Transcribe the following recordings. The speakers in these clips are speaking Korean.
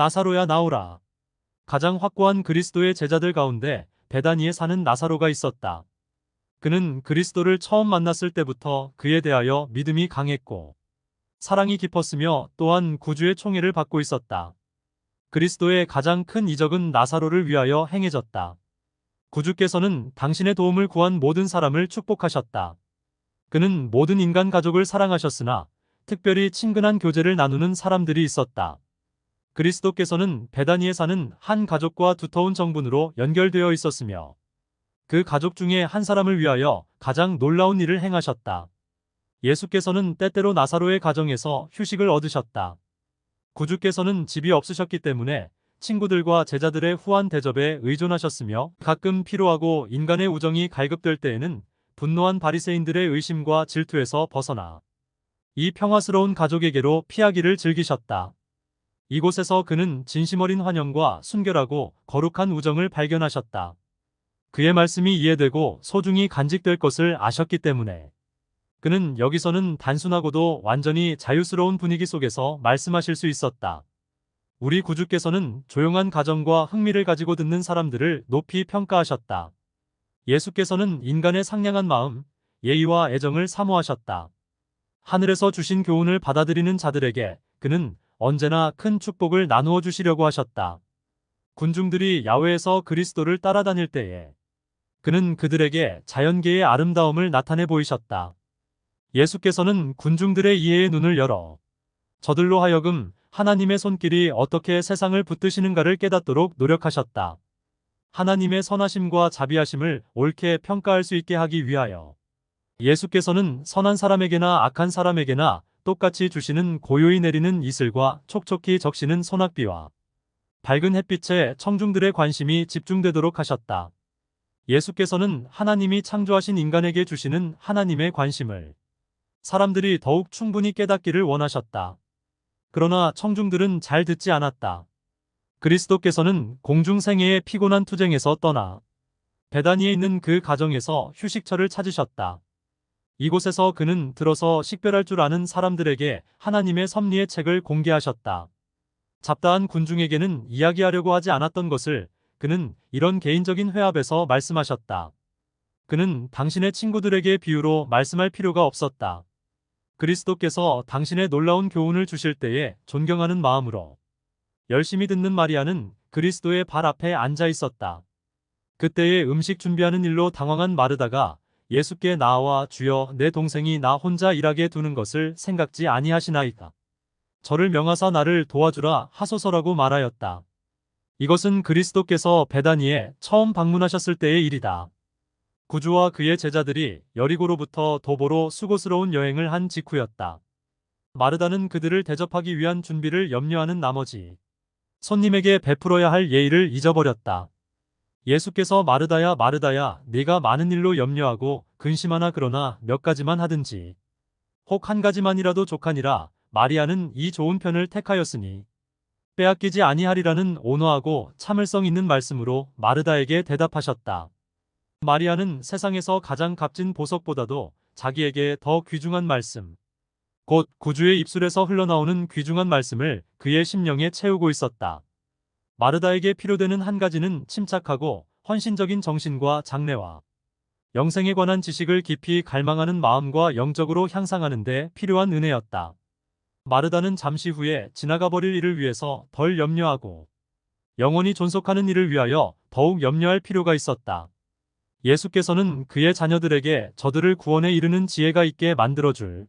나사로야 나오라. 가장 확고한 그리스도의 제자들 가운데 베다니에 사는 나사로가 있었다. 그는 그리스도를 처음 만났을 때부터 그에 대하여 믿음이 강했고 사랑이 깊었으며 또한 구주의 총애를 받고 있었다. 그리스도의 가장 큰 이적은 나사로를 위하여 행해졌다. 구주께서는 당신의 도움을 구한 모든 사람을 축복하셨다. 그는 모든 인간 가족을 사랑하셨으나 특별히 친근한 교제를 나누는 사람들이 있었다. 그리스도께서는 베다니에 사는 한 가족과 두터운 정분으로 연결되어 있었으며 그 가족 중에 한 사람을 위하여 가장 놀라운 일을 행하셨다. 예수께서는 때때로 나사로의 가정에서 휴식을 얻으셨다. 구주께서는 집이 없으셨기 때문에 친구들과 제자들의 후한 대접에 의존하셨으며 가끔 피로하고 인간의 우정이 갈급될 때에는 분노한 바리새인들의 의심과 질투에서 벗어나 이 평화스러운 가족에게로 피하기를 즐기셨다. 이곳에서 그는 진심 어린 환영과 순결하고 거룩한 우정을 발견하셨다. 그의 말씀이 이해되고 소중히 간직될 것을 아셨기 때문에 그는 여기서는 단순하고도 완전히 자유스러운 분위기 속에서 말씀하실 수 있었다. 우리 구주께서는 조용한 가정과 흥미를 가지고 듣는 사람들을 높이 평가하셨다. 예수께서는 인간의 상냥한 마음, 예의와 애정을 사모하셨다. 하늘에서 주신 교훈을 받아들이는 자들에게 그는 언제나 큰 축복을 나누어 주시려고 하셨다. 군중들이 야외에서 그리스도를 따라다닐 때에 그는 그들에게 자연계의 아름다움을 나타내 보이셨다. 예수께서는 군중들의 이해의 눈을 열어 저들로 하여금 하나님의 손길이 어떻게 세상을 붙드시는가를 깨닫도록 노력하셨다. 하나님의 선하심과 자비하심을 옳게 평가할 수 있게 하기 위하여 예수께서는 선한 사람에게나 악한 사람에게나 똑같이 주시는 고요히 내리는 이슬과 촉촉히 적시는 소낙비와 밝은 햇빛에 청중들의 관심이 집중되도록 하셨다. 예수께서는 하나님이 창조하신 인간에게 주시는 하나님의 관심을 사람들이 더욱 충분히 깨닫기를 원하셨다. 그러나 청중들은 잘 듣지 않았다. 그리스도께서는 공중생애의 피곤한 투쟁에서 떠나 베다니에 있는 그 가정에서 휴식처를 찾으셨다. 이곳에서 그는 들어서 식별할 줄 아는 사람들에게 하나님의 섭리의 책을 공개하셨다. 잡다한 군중에게는 이야기하려고 하지 않았던 것을 그는 이런 개인적인 회합에서 말씀하셨다. 그는 당신의 친구들에게 비유로 말씀할 필요가 없었다. 그리스도께서 당신의 놀라운 교훈을 주실 때에 존경하는 마음으로 열심히 듣는 마리아는 그리스도의 발 앞에 앉아 있었다. 그때에 음식 준비하는 일로 당황한 마르다가 예수께 나와 주여 내 동생이 나 혼자 일하게 두는 것을 생각지 아니하시나이까. 저를 명하사 나를 도와주라 하소서라고 말하였다. 이것은 그리스도께서 베다니에 처음 방문하셨을 때의 일이다. 구주와 그의 제자들이 여리고로부터 도보로 수고스러운 여행을 한 직후였다. 마르다는 그들을 대접하기 위한 준비를 염려하는 나머지 손님에게 베풀어야 할 예의를 잊어버렸다. 예수께서 마르다야 마르다야 네가 많은 일로 염려하고 근심하나 그러나 몇 가지만 하든지 혹 한 가지만이라도 족하니라. 마리아는 이 좋은 편을 택하였으니 빼앗기지 아니하리라는 온화하고 참을성 있는 말씀으로 마르다에게 대답하셨다. 마리아는 세상에서 가장 값진 보석보다도 자기에게 더 귀중한 말씀, 곧 구주의 입술에서 흘러나오는 귀중한 말씀을 그의 심령에 채우고 있었다. 마르다에게 필요되는 한 가지는 침착하고 헌신적인 정신과 장래와 영생에 관한 지식을 깊이 갈망하는 마음과 영적으로 향상하는 데 필요한 은혜였다. 마르다는 잠시 후에 지나가 버릴 일을 위해서 덜 염려하고 영원히 존속하는 일을 위하여 더욱 염려할 필요가 있었다. 예수께서는 그의 자녀들에게 저들을 구원에 이르는 지혜가 있게 만들어줄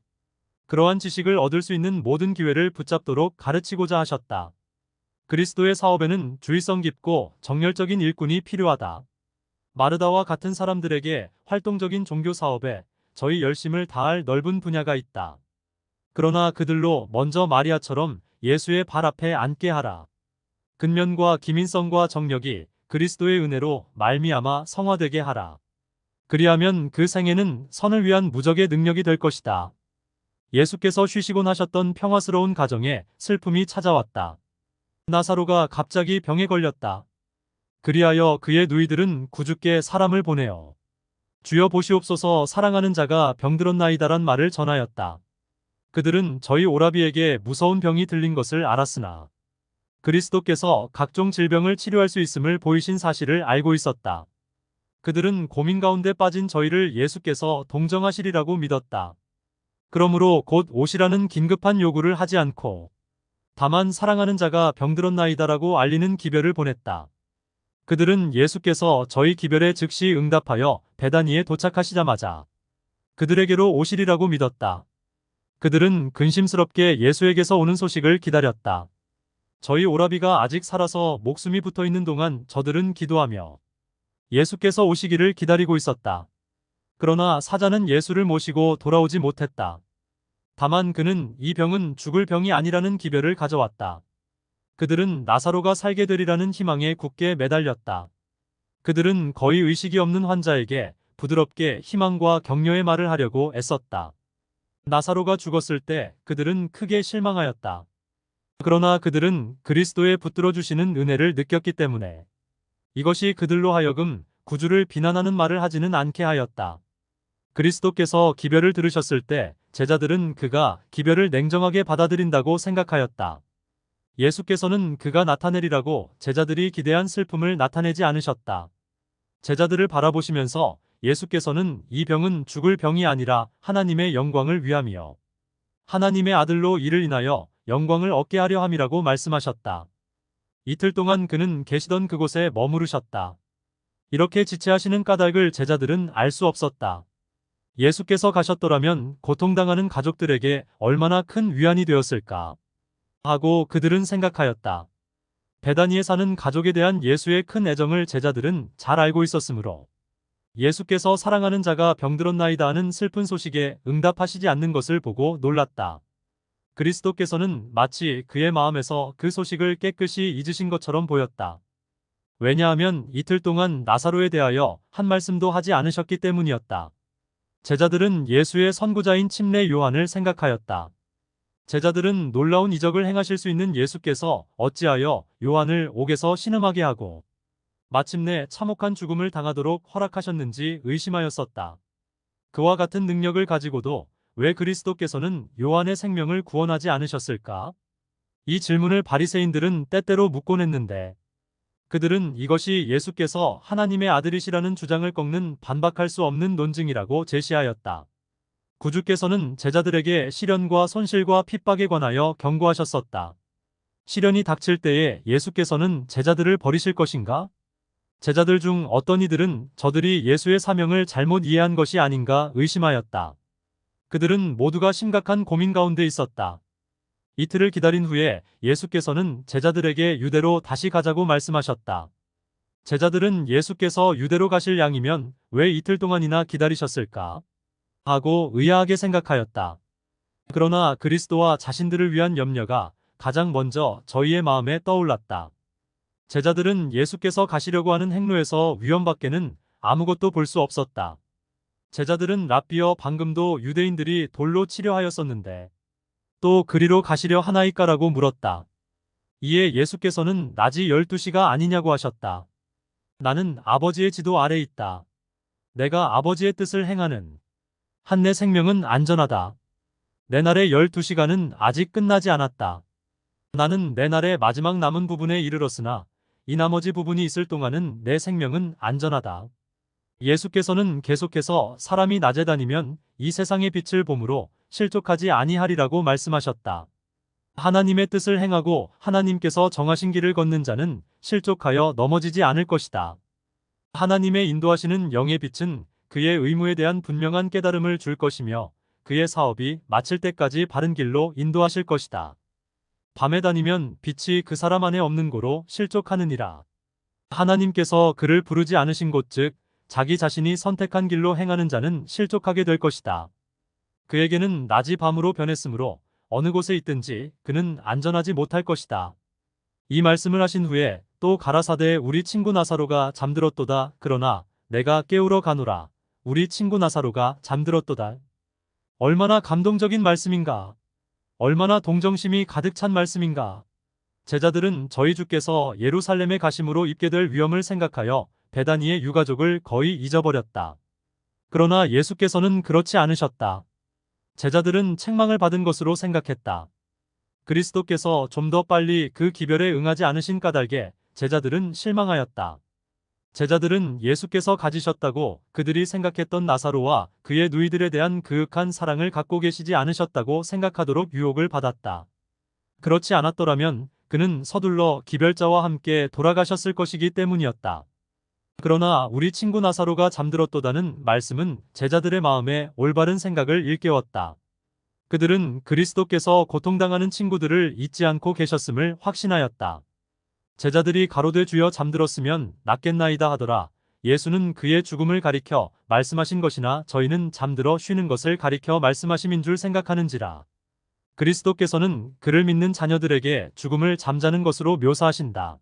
그러한 지식을 얻을 수 있는 모든 기회를 붙잡도록 가르치고자 하셨다. 그리스도의 사업에는 주의성 깊고 정열적인 일꾼이 필요하다. 마르다와 같은 사람들에게 활동적인 종교 사업에 저희 열심을 다할 넓은 분야가 있다. 그러나 그들로 먼저 마리아처럼 예수의 발 앞에 앉게 하라. 근면과 기민성과 정력이 그리스도의 은혜로 말미암아 성화되게 하라. 그리하면 그 생애는 선을 위한 무적의 능력이 될 것이다. 예수께서 쉬시곤 하셨던 평화스러운 가정에 슬픔이 찾아왔다. 나사로가 갑자기 병에 걸렸다. 그리하여 그의 누이들은 구주께 사람을 보내어 주여 보시옵소서 사랑하는 자가 병들었나이다란 말을 전하였다. 그들은 저희 오라비에게 무서운 병이 들린 것을 알았으나 그리스도께서 각종 질병을 치료할 수 있음을 보이신 사실을 알고 있었다. 그들은 고민 가운데 빠진 저희를 예수께서 동정하시리라고 믿었다. 그러므로 곧 오시라는 긴급한 요구를 하지 않고 다만 사랑하는 자가 병들었나이다라고 알리는 기별을 보냈다. 그들은 예수께서 저희 기별에 즉시 응답하여 베다니에 도착하시자마자 그들에게로 오시리라고 믿었다. 그들은 근심스럽게 예수에게서 오는 소식을 기다렸다. 저희 오라비가 아직 살아서 목숨이 붙어 있는 동안 저들은 기도하며 예수께서 오시기를 기다리고 있었다. 그러나 사자는 예수를 모시고 돌아오지 못했다. 다만 그는 이 병은 죽을 병이 아니라는 기별을 가져왔다. 그들은 나사로가 살게 되리라는 희망에 굳게 매달렸다. 그들은 거의 의식이 없는 환자에게 부드럽게 희망과 격려의 말을 하려고 애썼다. 나사로가 죽었을 때 그들은 크게 실망하였다. 그러나 그들은 그리스도의 붙들어 주시는 은혜를 느꼈기 때문에 이것이 그들로 하여금 구주를 비난하는 말을 하지는 않게 하였다. 그리스도께서 기별을 들으셨을 때 제자들은 그가 기별을 냉정하게 받아들인다고 생각하였다. 예수께서는 그가 나타내리라고 제자들이 기대한 슬픔을 나타내지 않으셨다. 제자들을 바라보시면서 예수께서는 이 병은 죽을 병이 아니라 하나님의 영광을 위함이요 하나님의 아들로 이를 인하여 영광을 얻게 하려 함이라고 말씀하셨다. 이틀 동안 그는 계시던 그곳에 머무르셨다. 이렇게 지체하시는 까닭을 제자들은 알 수 없었다. 예수께서 가셨더라면 고통당하는 가족들에게 얼마나 큰 위안이 되었을까 하고 그들은 생각하였다. 베다니에 사는 가족에 대한 예수의 큰 애정을 제자들은 잘 알고 있었으므로 예수께서 사랑하는 자가 병들었나이다 하는 슬픈 소식에 응답하시지 않는 것을 보고 놀랐다. 그리스도께서는 마치 그의 마음에서 그 소식을 깨끗이 잊으신 것처럼 보였다. 왜냐하면 이틀 동안 나사로에 대하여 한 말씀도 하지 않으셨기 때문이었다. 제자들은 예수의 선구자인 침례 요한을 생각하였다. 제자들은 놀라운 이적을 행하실 수 있는 예수께서 어찌하여 요한을 옥에서 신음하게 하고 마침내 참혹한 죽음을 당하도록 허락하셨는지 의심하였었다. 그와 같은 능력을 가지고도 왜 그리스도께서는 요한의 생명을 구원하지 않으셨을까? 이 질문을 바리새인들은 때때로 묻곤 했는데 그들은 이것이 예수께서 하나님의 아들이시라는 주장을 꺾는 반박할 수 없는 논증이라고 제시하였다. 구주께서는 제자들에게 시련과 손실과 핍박에 관하여 경고하셨었다. 시련이 닥칠 때에 예수께서는 제자들을 버리실 것인가? 제자들 중 어떤 이들은 저들이 예수의 사명을 잘못 이해한 것이 아닌가 의심하였다. 그들은 모두가 심각한 고민 가운데 있었다. 이틀을 기다린 후에 예수께서는 제자들에게 유대로 다시 가자고 말씀하셨다. 제자들은 예수께서 유대로 가실 양이면 왜 이틀 동안이나 기다리셨을까? 하고 의아하게 생각하였다. 그러나 그리스도와 자신들을 위한 염려가 가장 먼저 저희의 마음에 떠올랐다. 제자들은 예수께서 가시려고 하는 행로에서 위험밖에는 아무것도 볼 수 없었다. 제자들은 랍비여 방금도 유대인들이 돌로 치려 하였었는데 또 그리로 가시려 하나이까라고 물었다. 이에 예수께서는 낮이 12시가 아니냐고 하셨다. 나는 아버지의 지도 아래 있다. 내가 아버지의 뜻을 행하는 한 내 생명은 안전하다. 내 날의 12시간은 아직 끝나지 않았다. 나는 내 날의 마지막 남은 부분에 이르렀으나 이 나머지 부분이 있을 동안은 내 생명은 안전하다. 예수께서는 계속해서 사람이 낮에 다니면 이 세상의 빛을 보므로 실족하지 아니하리라고 말씀하셨다. 하나님의 뜻을 행하고 하나님께서 정하신 길을 걷는 자는 실족하여 넘어지지 않을 것이다. 하나님의 인도하시는 영의 빛은 그의 의무에 대한 분명한 깨달음을 줄 것이며 그의 사업이 마칠 때까지 바른 길로 인도하실 것이다. 밤에 다니면 빛이 그 사람 안에 없는 고로 실족하느니라. 하나님께서 그를 부르지 않으신 곳 즉 자기 자신이 선택한 길로 행하는 자는 실족하게 될 것이다. 그에게는 낮이 밤으로 변했으므로 어느 곳에 있든지 그는 안전하지 못할 것이다. 이 말씀을 하신 후에 또 가라사대 우리 친구 나사로가 잠들었도다. 그러나 내가 깨우러 가노라. 우리 친구 나사로가 잠들었도다. 얼마나 감동적인 말씀인가. 얼마나 동정심이 가득 찬 말씀인가. 제자들은 저희 주께서 예루살렘에 가심으로 입게 될 위험을 생각하여 베다니의 유가족을 거의 잊어버렸다. 그러나 예수께서는 그렇지 않으셨다. 제자들은 책망을 받은 것으로 생각했다. 그리스도께서 좀 더 빨리 그 기별에 응하지 않으신 까닭에 제자들은 실망하였다. 제자들은 예수께서 가지셨다고 그들이 생각했던 나사로와 그의 누이들에 대한 그윽한 사랑을 갖고 계시지 않으셨다고 생각하도록 유혹을 받았다. 그렇지 않았더라면 그는 서둘러 기별자와 함께 돌아가셨을 것이기 때문이었다. 그러나 우리 친구 나사로가 잠들었도다는 말씀은 제자들의 마음에 올바른 생각을 일깨웠다. 그들은 그리스도께서 고통당하는 친구들을 잊지 않고 계셨음을 확신하였다. 제자들이 가로되 주여 잠들었으면 낫겠나이다 하더라. 예수는 그의 죽음을 가리켜 말씀하신 것이나 저희는 잠들어 쉬는 것을 가리켜 말씀하심인 줄 생각하는지라. 그리스도께서는 그를 믿는 자녀들에게 죽음을 잠자는 것으로 묘사하신다.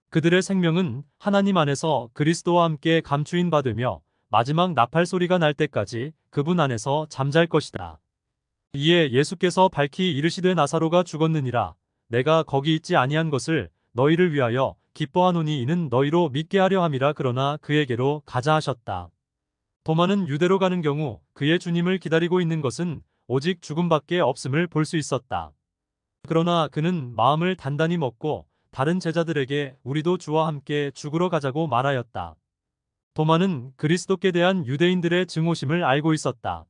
그들의 생명은 하나님 안에서 그리스도와 함께 감추인 바 되며 마지막 나팔 소리가 날 때까지 그분 안에서 잠잘 것이다. 이에 예수께서 밝히 이르시되 나사로가 죽었느니라. 내가 거기 있지 아니한 것을 너희를 위하여 기뻐하노니 이는 너희로 믿게 하려 함이라. 그러나 그에게로 가자 하셨다. 도마는 유대로 가는 경우 그의 주님을 기다리고 있는 것은 오직 죽음밖에 없음을 볼 수 있었다. 그러나 그는 마음을 단단히 먹고 다른 제자들에게 우리도 주와 함께 죽으러 가자고 말하였다. 도마는 그리스도께 대한 유대인들의 증오심을 알고 있었다.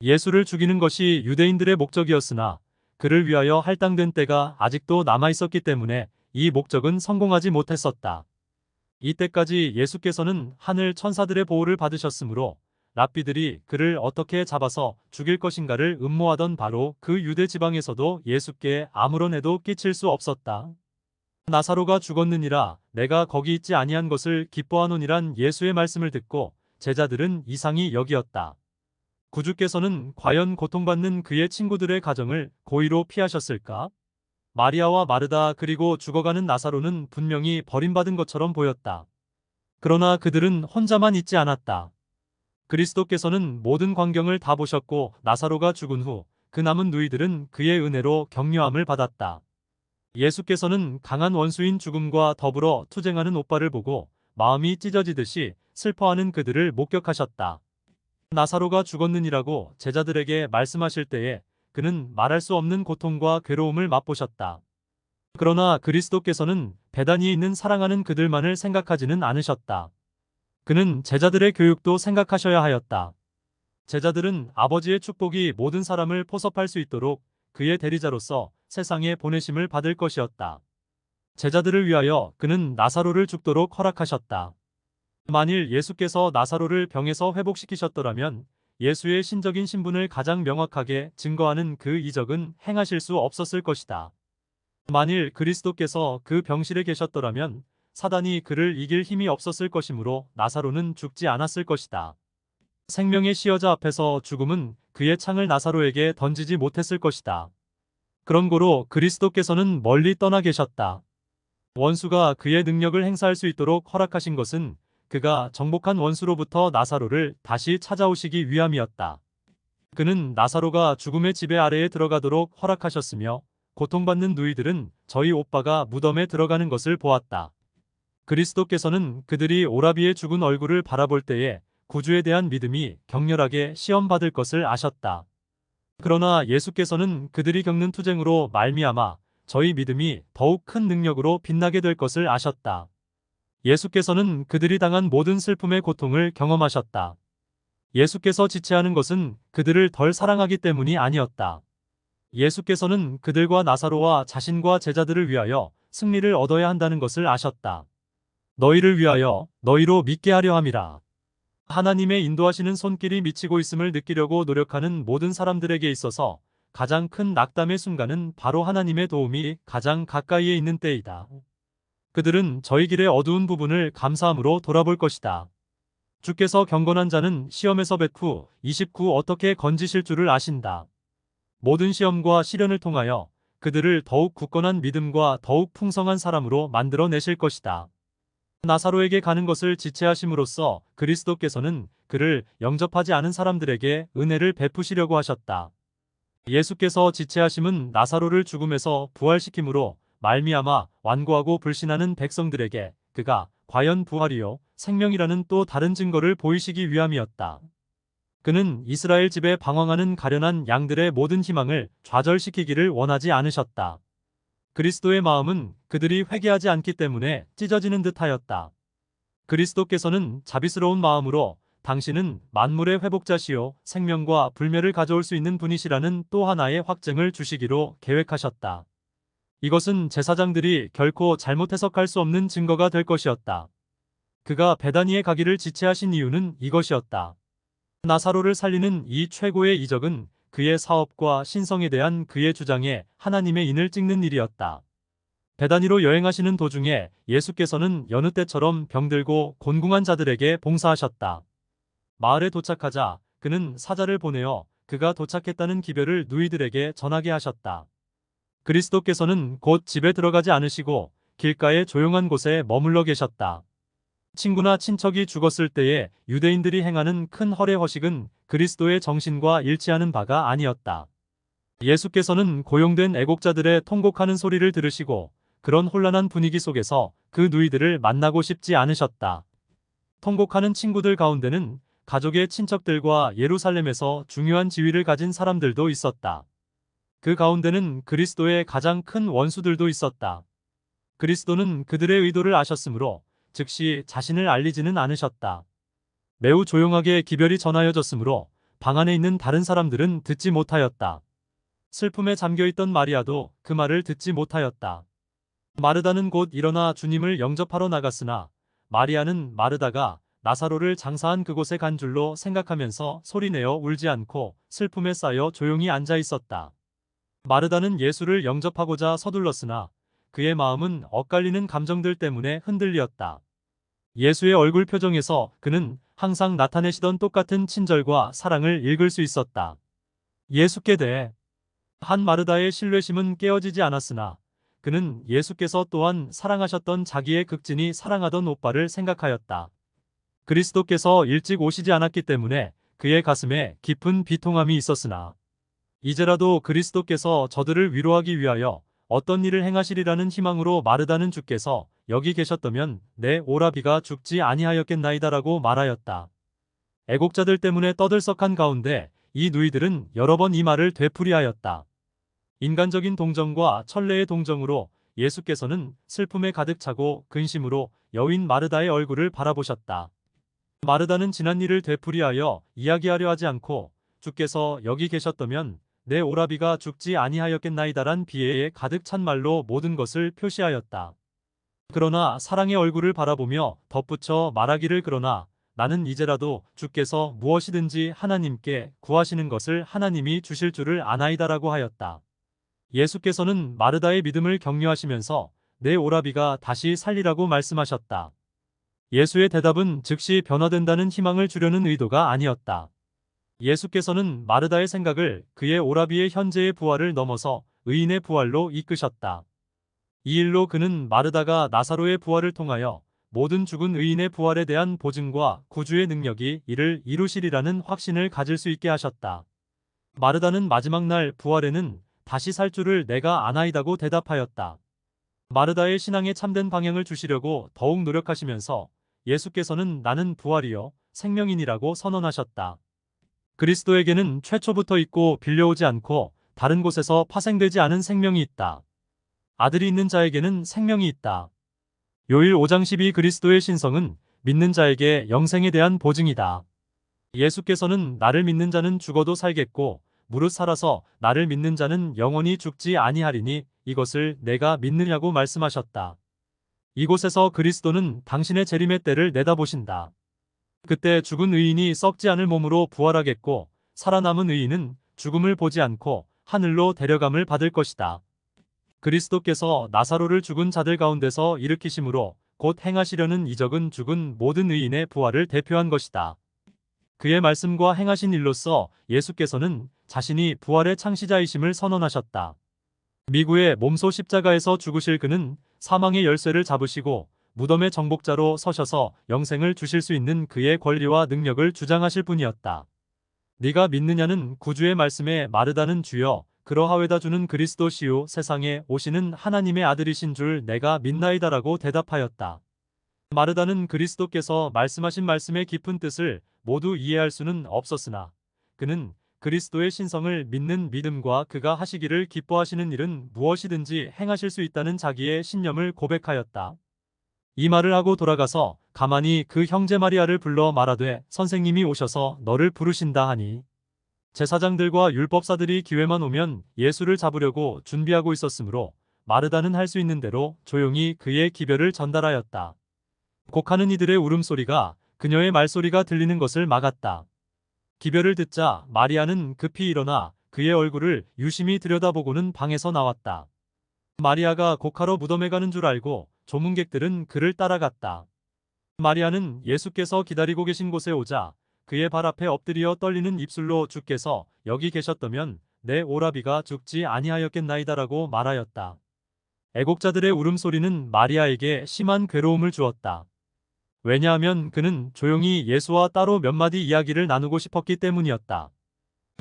예수를 죽이는 것이 유대인들의 목적이었으나 그를 위하여 할당된 때가 아직도 남아 있었기 때문에 이 목적은 성공하지 못했었다. 이때까지 예수께서는 하늘 천사들의 보호를 받으셨으므로 랍비들이 그를 어떻게 잡아서 죽일 것인가를 음모하던 바로 그 유대 지방에서도 예수께 아무런 해도 끼칠 수 없었다. 나사로가 죽었느니라. 내가 거기 있지 아니한 것을 기뻐하노니란 예수의 말씀을 듣고 제자들은 이상히 여기었다. 구주께서는 과연 고통받는 그의 친구들의 가정을 고의로 피하셨을까? 마리아와 마르다 그리고 죽어가는 나사로는 분명히 버림받은 것처럼 보였다. 그러나 그들은 혼자만 있지 않았다. 그리스도께서는 모든 광경을 다 보셨고 나사로가 죽은 후 그 남은 누이들은 그의 은혜로 격려함을 받았다. 예수께서는 강한 원수인 죽음과 더불어 투쟁하는 오빠를 보고 마음이 찢어지듯이 슬퍼하는 그들을 목격하셨다. 나사로가 죽었느니라고 제자들에게 말씀하실 때에 그는 말할 수 없는 고통과 괴로움을 맛보셨다. 그러나 그리스도께서는 베다니에 있는 사랑하는 그들만을 생각하지는 않으셨다. 그는 제자들의 교육도 생각하셔야 하였다. 제자들은 아버지의 축복이 모든 사람을 포섭할 수 있도록 그의 대리자로서 세상에 보내심을 받을 것이었다. 제자들을 위하여 그는 나사로를 죽도록 허락하셨다. 만일 예수께서 나사로를 병에서 회복시키셨더라면 예수의 신적인 신분을 가장 명확하게 증거하는 그 이적은 행하실 수 없었을 것이다. 만일 그리스도께서 그 병실에 계셨더라면 사단이 그를 이길 힘이 없었을 것이므로 나사로는 죽지 않았을 것이다. 생명의 시여자 앞에서 죽음은 그의 창을 나사로에게 던지지 못했을 것이다. 그런 고로 그리스도께서는 멀리 떠나 계셨다. 원수가 그의 능력을 행사할 수 있도록 허락하신 것은 그가 정복한 원수로부터 나사로를 다시 찾아오시기 위함이었다. 그는 나사로가 죽음의 지배 아래에 들어가도록 허락하셨으며 고통받는 누이들은 저희 오빠가 무덤에 들어가는 것을 보았다. 그리스도께서는 그들이 오라비의 죽은 얼굴을 바라볼 때에 구주에 대한 믿음이 격렬하게 시험받을 것을 아셨다. 그러나 예수께서는 그들이 겪는 투쟁으로 말미암아 저희 믿음이 더욱 큰 능력으로 빛나게 될 것을 아셨다. 예수께서는 그들이 당한 모든 슬픔의 고통을 경험하셨다. 예수께서 지체하는 것은 그들을 덜 사랑하기 때문이 아니었다. 예수께서는 그들과 나사로와 자신과 제자들을 위하여 승리를 얻어야 한다는 것을 아셨다. 너희를 위하여 너희로 믿게 하려 함이라. 하나님의 인도하시는 손길이 미치고 있음을 느끼려고 노력하는 모든 사람들에게 있어서 가장 큰 낙담의 순간은 바로 하나님의 도움이 가장 가까이에 있는 때이다. 그들은 저희 길의 어두운 부분을 감사함으로 돌아볼 것이다. 주께서 경건한 자는 시험에서 뱉후 29 어떻게 건지실 줄을 아신다. 모든 시험과 시련을 통하여 그들을 더욱 굳건한 믿음과 더욱 풍성한 사람으로 만들어내실 것이다. 나사로에게 가는 것을 지체하심으로써 그리스도께서는 그를 영접하지 않은 사람들에게 은혜를 베푸시려고 하셨다. 예수께서 지체하심은 나사로를 죽음에서 부활시킴으로 말미암아 완고하고 불신하는 백성들에게 그가 과연 부활이요 생명이라는 또 다른 증거를 보이시기 위함이었다. 그는 이스라엘 집에 방황하는 가련한 양들의 모든 희망을 좌절시키기를 원하지 않으셨다. 그리스도의 마음은 그들이 회개하지 않기 때문에 찢어지는 듯하였다. 그리스도께서는 자비스러운 마음으로 당신은 만물의 회복자시요 생명과 불멸을 가져올 수 있는 분이시라는 또 하나의 확증을 주시기로 계획하셨다. 이것은 제사장들이 결코 잘못 해석할 수 없는 증거가 될 것이었다. 그가 베다니에 가기를 지체하신 이유는 이것이었다. 나사로를 살리는 이 최고의 이적은 그의 사업과 신성에 대한 그의 주장에 하나님의 인을 찍는 일이었다. 베다니로 여행하시는 도중에 예수께서는 여느 때처럼 병들고 곤궁한 자들에게 봉사하셨다. 마을에 도착하자 그는 사자를 보내어 그가 도착했다는 기별을 누이들에게 전하게 하셨다. 그리스도께서는 곧 집에 들어가지 않으시고 길가의 조용한 곳에 머물러 계셨다. 친구나 친척이 죽었을 때에 유대인들이 행하는 큰 허례허식은 그리스도의 정신과 일치하는 바가 아니었다. 예수께서는 고용된 애곡자들의 통곡하는 소리를 들으시고 그런 혼란한 분위기 속에서 그 누이들을 만나고 싶지 않으셨다. 통곡하는 친구들 가운데는 가족의 친척들과 예루살렘에서 중요한 지위를 가진 사람들도 있었다. 그 가운데는 그리스도의 가장 큰 원수들도 있었다. 그리스도는 그들의 의도를 아셨으므로 즉시 자신을 알리지는 않으셨다. 매우 조용하게 기별이 전하여졌으므로 방 안에 있는 다른 사람들은 듣지 못하였다. 슬픔에 잠겨있던 마리아도 그 말을 듣지 못하였다. 마르다는 곧 일어나 주님을 영접하러 나갔으나 마리아는 마르다가 나사로를 장사한 그곳에 간 줄로 생각하면서 소리내어 울지 않고 슬픔에 쌓여 조용히 앉아 있었다. 마르다는 예수를 영접하고자 서둘렀으나 그의 마음은 엇갈리는 감정들 때문에 흔들리었다. 예수의 얼굴 표정에서 그는 항상 나타내시던 똑같은 친절과 사랑을 읽을 수 있었다. 예수께 대해 한 마르다의 신뢰심은 깨어지지 않았으나 그는 예수께서 또한 사랑하셨던 자기의 극진히 사랑하던 오빠를 생각하였다. 그리스도께서 일찍 오시지 않았기 때문에 그의 가슴에 깊은 비통함이 있었으나 이제라도 그리스도께서 저들을 위로하기 위하여 어떤 일을 행하시리라는 희망으로 마르다는 주께서 여기 계셨다면 내 오라비가 죽지 아니하였겠나이다라고 말하였다. 애곡자들 때문에 떠들썩한 가운데 이 누이들은 여러 번 이 말을 되풀이하였다. 인간적인 동정과 천례의 동정으로 예수께서는 슬픔에 가득 차고 근심으로 여인 마르다의 얼굴을 바라보셨다. 마르다는 지난 일을 되풀이하여 이야기하려 하지 않고 주께서 여기 계셨다면 내 오라비가 죽지 아니하였겠나이다란 비애에 가득 찬 말로 모든 것을 표시하였다. 그러나 사랑의 얼굴을 바라보며 덧붙여 말하기를 그러나 나는 이제라도 주께서 무엇이든지 하나님께 구하시는 것을 하나님이 주실 줄을 아나이다라고 하였다. 예수께서는 마르다의 믿음을 격려하시면서 내 오라비가 다시 살리라고 말씀하셨다. 예수의 대답은 즉시 변화된다는 희망을 주려는 의도가 아니었다. 예수께서는 마르다의 생각을 그의 오라비의 현재의 부활을 넘어서 의인의 부활로 이끄셨다. 이 일로 그는 마르다가 나사로의 부활을 통하여 모든 죽은 의인의 부활에 대한 보증과 구주의 능력이 이를 이루시리라는 확신을 가질 수 있게 하셨다. 마르다는 마지막 날 부활에는 다시 살 줄을 내가 아나이다고 대답하였다. 마르다의 신앙에 참된 방향을 주시려고 더욱 노력하시면서 예수께서는 나는 부활이요 생명이니라고 선언하셨다. 그리스도에게는 최초부터 있고 빌려오지 않고 다른 곳에서 파생되지 않은 생명이 있다. 아들이 있는 자에게는 생명이 있다. 요일 5장 12 그리스도의 신성은 믿는 자에게 영생에 대한 보증이다. 예수께서는 나를 믿는 자는 죽어도 살겠고 무릇 살아서 나를 믿는 자는 영원히 죽지 아니하리니 이것을 내가 믿느냐고 말씀하셨다. 이곳에서 그리스도는 당신의 재림의 때를 내다보신다. 그때 죽은 의인이 썩지 않을 몸으로 부활하겠고 살아남은 의인은 죽음을 보지 않고 하늘로 데려감을 받을 것이다. 그리스도께서 나사로를 죽은 자들 가운데서 일으키심으로 곧 행하시려는 이적은 죽은 모든 의인의 부활을 대표한 것이다. 그의 말씀과 행하신 일로써 예수께서는 자신이 부활의 창시자이심을 선언하셨다. 미구의 몸소 십자가에서 죽으실 그는 사망의 열쇠를 잡으시고 무덤의 정복자로 서셔서 영생을 주실 수 있는 그의 권리와 능력을 주장하실 분이었다. 네가 믿느냐는 구주의 말씀에 마르다는 주여 그러하외다 주는 그리스도시요 세상에 오시는 하나님의 아들이신 줄 내가 믿나이다라고 대답하였다. 마르다는 그리스도께서 말씀하신 말씀의 깊은 뜻을 모두 이해할 수는 없었으나 그는 그리스도의 신성을 믿는 믿음과 그가 하시기를 기뻐하시는 일은 무엇이든지 행하실 수 있다는 자기의 신념을 고백하였다. 이 말을 하고 돌아가서 가만히 그 형제 마리아를 불러 말하되 선생님이 오셔서 너를 부르신다 하니 제사장들과 율법사들이 기회만 오면 예수를 잡으려고 준비하고 있었으므로 마르다는 할 수 있는 대로 조용히 그의 기별을 전달하였다. 곡하는 이들의 울음소리가 그녀의 말소리가 들리는 것을 막았다. 기별을 듣자 마리아는 급히 일어나 그의 얼굴을 유심히 들여다보고는 방에서 나왔다. 마리아가 곡하러 무덤에 가는 줄 알고 조문객들은 그를 따라갔다. 마리아는 예수께서 기다리고 계신 곳에 오자 그의 발 앞에 엎드려 떨리는 입술로 주께서 여기 계셨다면 내 오라비가 죽지 아니하였겠나이다라고 말하였다. 애곡자들의 울음소리는 마리아에게 심한 괴로움을 주었다. 왜냐하면 그는 조용히 예수와 따로 몇 마디 이야기를 나누고 싶었기 때문이었다.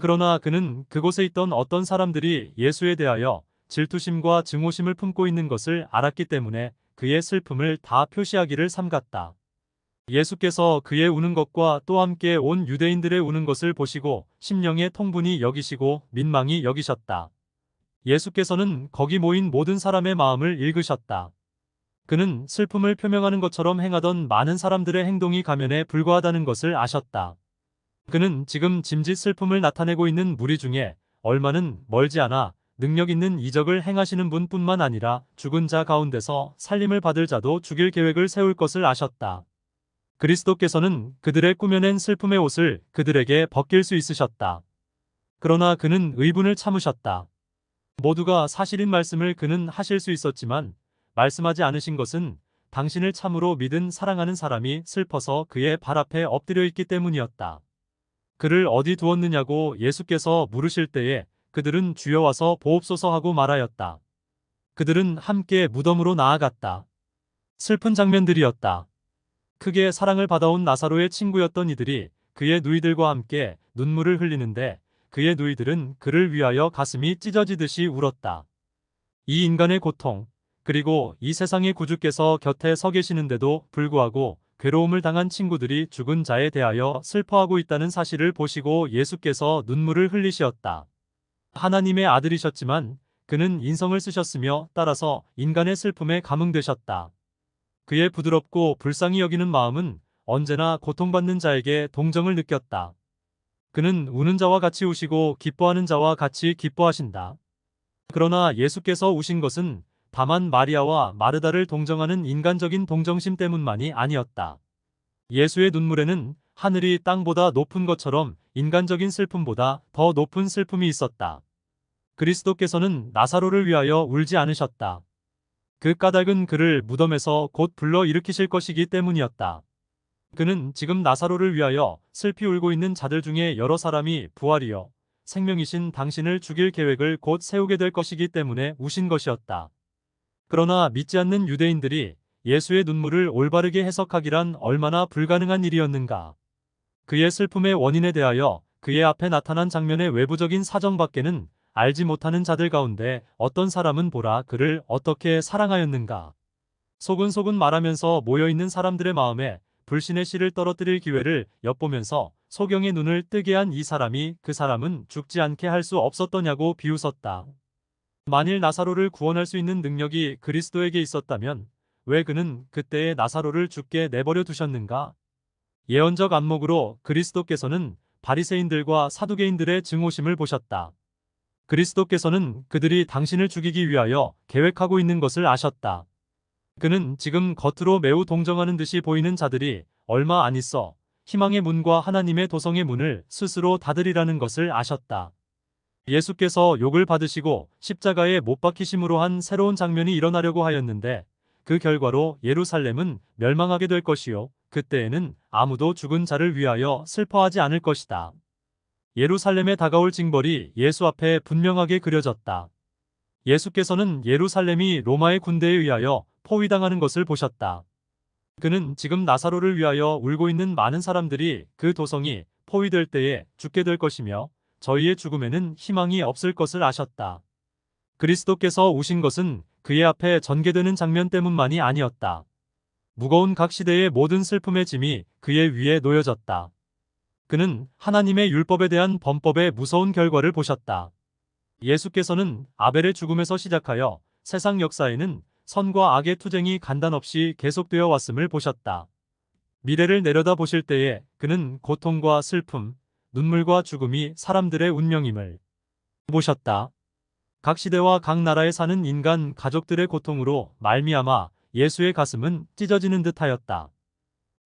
그러나 그는 그곳에 있던 어떤 사람들이 예수에 대하여 질투심과 증오심을 품고 있는 것을 알았기 때문에 그의 슬픔을 다 표시하기를 삼갔다. 예수께서 그의 우는 것과 또 함께 온 유대인들의 우는 것을 보시고 심령의 통분이 여기시고 민망히 여기셨다. 예수께서는 거기 모인 모든 사람의 마음을 읽으셨다. 그는 슬픔을 표명하는 것처럼 행하던 많은 사람들의 행동이 가면에 불과하다는 것을 아셨다. 그는 지금 짐짓 슬픔을 나타내고 있는 무리 중에 얼마는 멀지 않아 능력 있는 이적을 행하시는 분뿐만 아니라 죽은 자 가운데서 살림을 받을 자도 죽일 계획을 세울 것을 아셨다. 그리스도께서는 그들의 꾸며낸 슬픔의 옷을 그들에게 벗길 수 있으셨다. 그러나 그는 의분을 참으셨다. 모두가 사실인 말씀을 그는 하실 수 있었지만 말씀하지 않으신 것은 당신을 참으로 믿은 사랑하는 사람이 슬퍼서 그의 발 앞에 엎드려 있기 때문이었다. 그를 어디 두었느냐고 예수께서 물으실 때에 그들은 주여 와서 보옵소서 하고 말하였다. 그들은 함께 무덤으로 나아갔다. 슬픈 장면들이었다. 크게 사랑을 받아온 나사로의 친구였던 이들이 그의 누이들과 함께 눈물을 흘리는데 그의 누이들은 그를 위하여 가슴이 찢어지듯이 울었다. 이 인간의 고통, 그리고 이 세상의 구주께서 곁에 서 계시는데도 불구하고 괴로움을 당한 친구들이 죽은 자에 대하여 슬퍼하고 있다는 사실을 보시고 예수께서 눈물을 흘리셨다. 하나님의 아들이셨지만 그는 인성을 쓰셨으며 따라서 인간의 슬픔에 감응되셨다. 그의 부드럽고 불쌍히 여기는 마음은 언제나 고통받는 자에게 동정을 느꼈다. 그는 우는 자와 같이 우시고 기뻐하는 자와 같이 기뻐하신다. 그러나 예수께서 우신 것은 다만 마리아와 마르다를 동정하는 인간적인 동정심 때문만이 아니었다. 예수의 눈물에는 하늘이 땅보다 높은 것처럼 인간적인 슬픔보다 더 높은 슬픔이 있었다. 그리스도께서는 나사로를 위하여 울지 않으셨다. 그 까닭은 그를 무덤에서 곧 불러 일으키실 것이기 때문이었다. 그는 지금 나사로를 위하여 슬피 울고 있는 자들 중에 여러 사람이 부활이여 생명이신 당신을 죽일 계획을 곧 세우게 될 것이기 때문에 우신 것이었다. 그러나 믿지 않는 유대인들이 예수의 눈물을 올바르게 해석하기란 얼마나 불가능한 일이었는가. 그의 슬픔의 원인에 대하여 그의 앞에 나타난 장면의 외부적인 사정밖에는 알지 못하는 자들 가운데 어떤 사람은 보라 그를 어떻게 사랑하였는가. 소근소근 말하면서 모여있는 사람들의 마음에 불신의 씨를 떨어뜨릴 기회를 엿보면서 소경의 눈을 뜨게 한 이 사람이 그 사람은 죽지 않게 할 수 없었더냐고 비웃었다. 만일 나사로를 구원할 수 있는 능력이 그리스도에게 있었다면 왜 그는 그때의 나사로를 죽게 내버려 두셨는가? 예언적 안목으로 그리스도께서는 바리새인들과 사두개인들의 증오심을 보셨다. 그리스도께서는 그들이 당신을 죽이기 위하여 계획하고 있는 것을 아셨다. 그는 지금 겉으로 매우 동정하는 듯이 보이는 자들이 얼마 안 있어 희망의 문과 하나님의 도성의 문을 스스로 닫으리라는 것을 아셨다. 예수께서 욕을 받으시고 십자가에 못 박히심으로 한 새로운 장면이 일어나려고 하였는데 그 결과로 예루살렘은 멸망하게 될 것이요 그때에는 아무도 죽은 자를 위하여 슬퍼하지 않을 것이다. 예루살렘에 다가올 징벌이 예수 앞에 분명하게 그려졌다. 예수께서는 예루살렘이 로마의 군대에 의하여 포위당하는 것을 보셨다. 그는 지금 나사로를 위하여 울고 있는 많은 사람들이 그 도성이 포위될 때에 죽게 될 것이며 저희의 죽음에는 희망이 없을 것을 아셨다. 그리스도께서 우신 것은 그의 앞에 전개되는 장면 때문만이 아니었다. 무거운 각 시대의 모든 슬픔의 짐이 그의 위에 놓여졌다. 그는 하나님의 율법에 대한 범법의 무서운 결과를 보셨다. 예수께서는 아벨의 죽음에서 시작하여 세상 역사에는 선과 악의 투쟁이 간단없이 계속되어 왔음을 보셨다. 미래를 내려다 보실 때에 그는 고통과 슬픔, 눈물과 죽음이 사람들의 운명임을 보셨다. 각 시대와 각 나라에 사는 인간 가족들의 고통으로 말미암아 예수의 가슴은 찢어지는 듯하였다.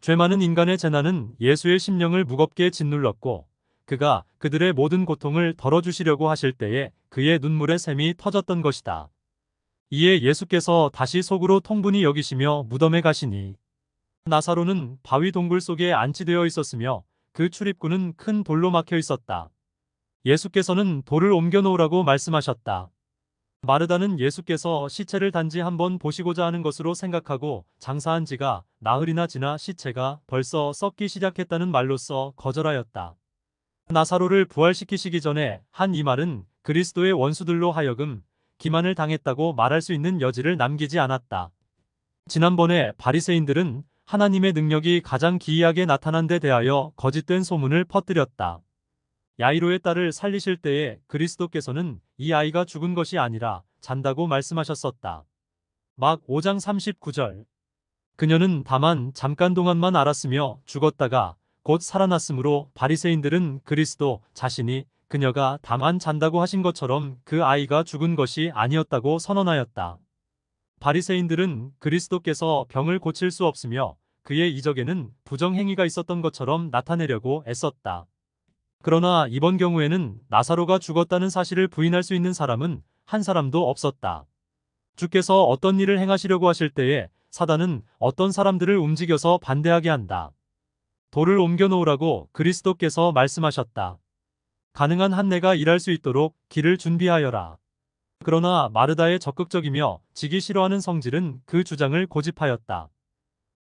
죄 많은 인간의 재난은 예수의 심령을 무겁게 짓눌렀고 그가 그들의 모든 고통을 덜어주시려고 하실 때에 그의 눈물의 샘이 터졌던 것이다. 이에 예수께서 다시 속으로 통분히 여기시며 무덤에 가시니 나사로는 바위 동굴 속에 안치되어 있었으며 그 출입구는 큰 돌로 막혀 있었다. 예수께서는 돌을 옮겨 놓으라고 말씀하셨다. 마르다는 예수께서 시체를 단지 한번 보시고자 하는 것으로 생각하고 장사한 지가 나흘이나 지나 시체가 벌써 썩기 시작했다는 말로써 거절하였다. 나사로를 부활시키시기 전에 한 이 말은 그리스도의 원수들로 하여금 기만을 당했다고 말할 수 있는 여지를 남기지 않았다. 지난번에 바리새인들은 하나님의 능력이 가장 기이하게 나타난 데 대하여 거짓된 소문을 퍼뜨렸다. 야이로의 딸을 살리실 때에 그리스도께서는 이 아이가 죽은 것이 아니라 잔다고 말씀하셨었다. 막 5장 39절. 그녀는 다만 잠깐 동안만 알았으며 죽었다가 곧 살아났으므로 바리새인들은 그리스도 자신이 그녀가 다만 잔다고 하신 것처럼 그 아이가 죽은 것이 아니었다고 선언하였다. 바리새인들은 그리스도께서 병을 고칠 수 없으며 그의 이적에는 부정행위가 있었던 것처럼 나타내려고 애썼다. 그러나 이번 경우에는 나사로가 죽었다는 사실을 부인할 수 있는 사람은 한 사람도 없었다. 주께서 어떤 일을 행하시려고 하실 때에 사단은 어떤 사람들을 움직여서 반대하게 한다. 돌을 옮겨 놓으라고 그리스도께서 말씀하셨다. 가능한 한 내가 일할 수 있도록 길을 준비하여라. 그러나 마르다의 적극적이며 지기 싫어하는 성질은 그 주장을 고집하였다.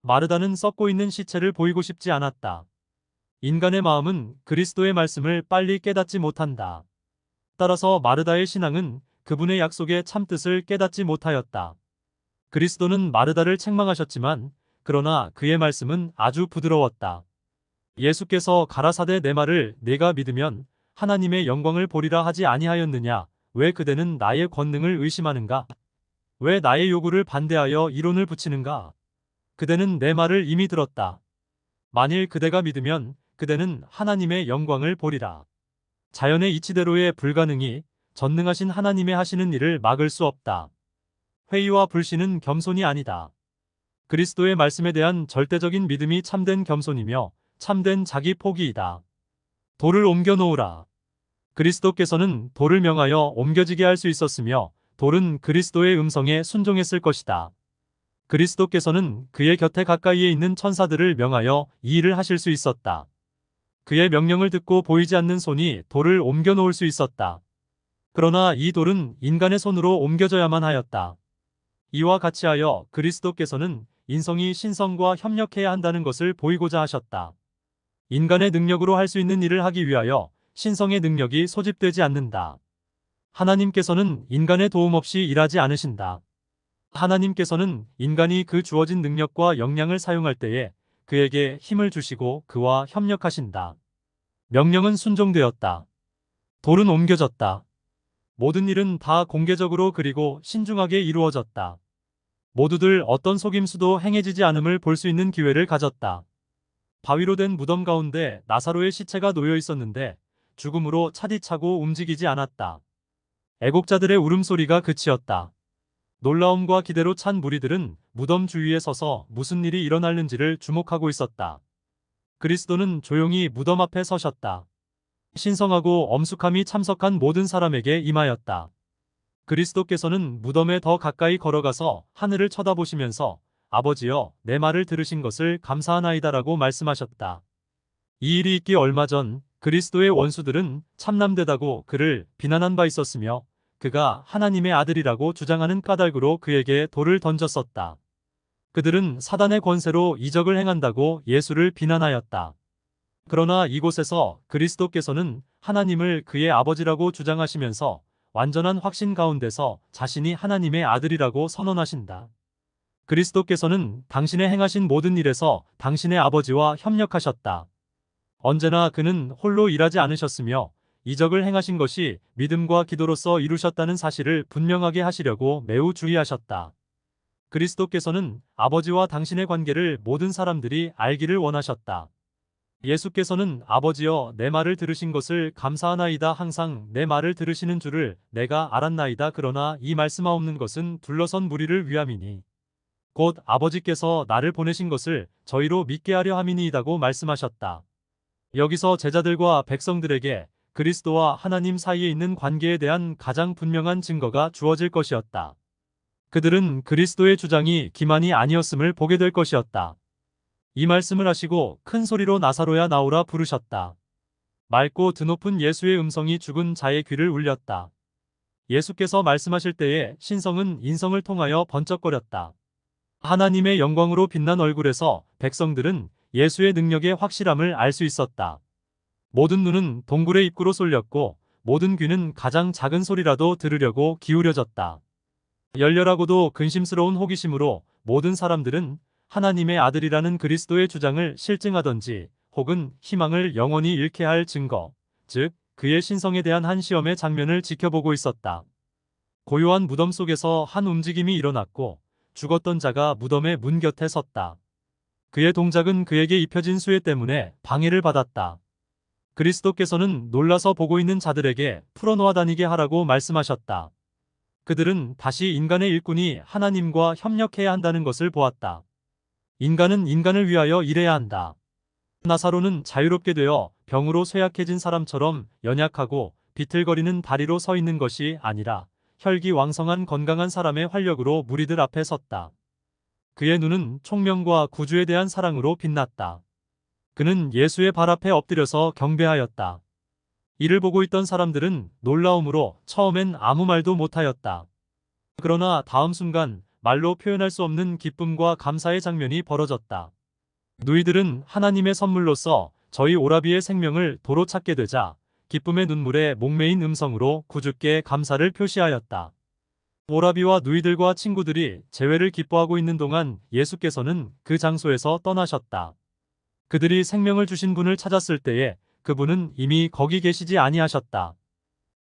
마르다는 썩고 있는 시체를 보이고 싶지 않았다. 인간의 마음은 그리스도의 말씀을 빨리 깨닫지 못한다. 따라서 마르다의 신앙은 그분의 약속의 참뜻을 깨닫지 못하였다. 그리스도는 마르다를 책망하셨지만 그러나 그의 말씀은 아주 부드러웠다. 예수께서 가라사대 내 말을 네가 믿으면 하나님의 영광을 보리라 하지 아니하였느냐? 왜 그대는 나의 권능을 의심하는가? 왜 나의 요구를 반대하여 이론을 붙이는가? 그대는 내 말을 이미 들었다. 만일 그대가 믿으면 그대는 하나님의 영광을 보리라. 자연의 이치대로의 불가능이 전능하신 하나님의 하시는 일을 막을 수 없다. 회의와 불신은 겸손이 아니다. 그리스도의 말씀에 대한 절대적인 믿음이 참된 겸손이며 참된 자기 포기이다. 돌을 옮겨 놓으라. 그리스도께서는 돌을 명하여 옮겨지게 할 수 있었으며 돌은 그리스도의 음성에 순종했을 것이다. 그리스도께서는 그의 곁에 가까이에 있는 천사들을 명하여 이 일을 하실 수 있었다. 그의 명령을 듣고 보이지 않는 손이 돌을 옮겨 놓을 수 있었다. 그러나 이 돌은 인간의 손으로 옮겨져야만 하였다. 이와 같이 하여 그리스도께서는 인성이 신성과 협력해야 한다는 것을 보이고자 하셨다. 인간의 능력으로 할 수 있는 일을 하기 위하여 신성의 능력이 소집되지 않는다. 하나님께서는 인간의 도움 없이 일하지 않으신다. 하나님께서는 인간이 그 주어진 능력과 역량을 사용할 때에 그에게 힘을 주시고 그와 협력하신다. 명령은 순종되었다. 돌은 옮겨졌다. 모든 일은 다 공개적으로 그리고 신중하게 이루어졌다. 모두들 어떤 속임수도 행해지지 않음을 볼 수 있는 기회를 가졌다. 바위로 된 무덤 가운데 나사로의 시체가 놓여 있었는데 죽음으로 차디차고 움직이지 않았다. 애곡자들의 울음소리가 그치었다. 놀라움과 기대로 찬 무리들은 무덤 주위에 서서 무슨 일이 일어났는지를 주목하고 있었다. 그리스도는 조용히 무덤 앞에 서셨다. 신성하고 엄숙함이 참석한 모든 사람에게 임하였다. 그리스도께서는 무덤에 더 가까이 걸어가서 하늘을 쳐다보시면서 아버지여 내 말을 들으신 것을 감사하나이다라고 말씀하셨다. 이 일이 있기 얼마 전 그리스도의 원수들은 참남되다고 그를 비난한 바 있었으며 그가 하나님의 아들이라고 주장하는 까닭으로 그에게 돌을 던졌었다. 그들은 사단의 권세로 이적을 행한다고 예수를 비난하였다. 그러나 이곳에서 그리스도께서는 하나님을 그의 아버지라고 주장하시면서 완전한 확신 가운데서 자신이 하나님의 아들이라고 선언하신다. 그리스도께서는 당신의 행하신 모든 일에서 당신의 아버지와 협력하셨다. 언제나 그는 홀로 일하지 않으셨으며 이적을 행하신 것이 믿음과 기도로서 이루셨다는 사실을 분명하게 하시려고 매우 주의하셨다. 그리스도께서는 아버지와 당신의 관계를 모든 사람들이 알기를 원하셨다. 예수께서는 아버지여 내 말을 들으신 것을 감사하나이다. 항상 내 말을 들으시는 줄을 내가 알았나이다. 그러나 이 말씀하옵는 것은 둘러선 무리를 위함이니 곧 아버지께서 나를 보내신 것을 저희로 믿게 하려 함이니이다고 말씀하셨다. 여기서 제자들과 백성들에게 그리스도와 하나님 사이에 있는 관계에 대한 가장 분명한 증거가 주어질 것이었다. 그들은 그리스도의 주장이 기만이 아니었음을 보게 될 것이었다. 이 말씀을 하시고 큰 소리로 나사로야 나오라 부르셨다. 맑고 드높은 예수의 음성이 죽은 자의 귀를 울렸다. 예수께서 말씀하실 때에 신성은 인성을 통하여 번쩍거렸다. 하나님의 영광으로 빛난 얼굴에서 백성들은 예수의 능력의 확실함을 알 수 있었다. 모든 눈은 동굴의 입구로 쏠렸고 모든 귀는 가장 작은 소리라도 들으려고 기울여졌다. 열렬하고도 근심스러운 호기심으로 모든 사람들은 하나님의 아들이라는 그리스도의 주장을 실증하던지 혹은 희망을 영원히 잃게 할 증거, 즉 그의 신성에 대한 한 시험의 장면을 지켜보고 있었다. 고요한 무덤 속에서 한 움직임이 일어났고 죽었던 자가 무덤의 문 곁에 섰다. 그의 동작은 그에게 입혀진 수혜 때문에 방해를 받았다. 그리스도께서는 놀라서 보고 있는 자들에게 풀어놓아 다니게 하라고 말씀하셨다. 그들은 다시 인간의 일꾼이 하나님과 협력해야 한다는 것을 보았다. 인간은 인간을 위하여 일해야 한다. 나사로는 자유롭게 되어 병으로 쇠약해진 사람처럼 연약하고 비틀거리는 다리로 서 있는 것이 아니라 혈기왕성한 건강한 사람의 활력으로 무리들 앞에 섰다. 그의 눈은 총명과 구주에 대한 사랑으로 빛났다. 그는 예수의 발 앞에 엎드려서 경배하였다. 이를 보고 있던 사람들은 놀라움으로 처음엔 아무 말도 못하였다. 그러나 다음 순간 말로 표현할 수 없는 기쁨과 감사의 장면이 벌어졌다. 누이들은 하나님의 선물로서 저희 오라비의 생명을 도로 찾게 되자 기쁨의 눈물에 목매인 음성으로 구주께 감사를 표시하였다. 오라비와 누이들과 친구들이 재회를 기뻐하고 있는 동안 예수께서는 그 장소에서 떠나셨다. 그들이 생명을 주신 분을 찾았을 때에 그분은 이미 거기 계시지 아니하셨다.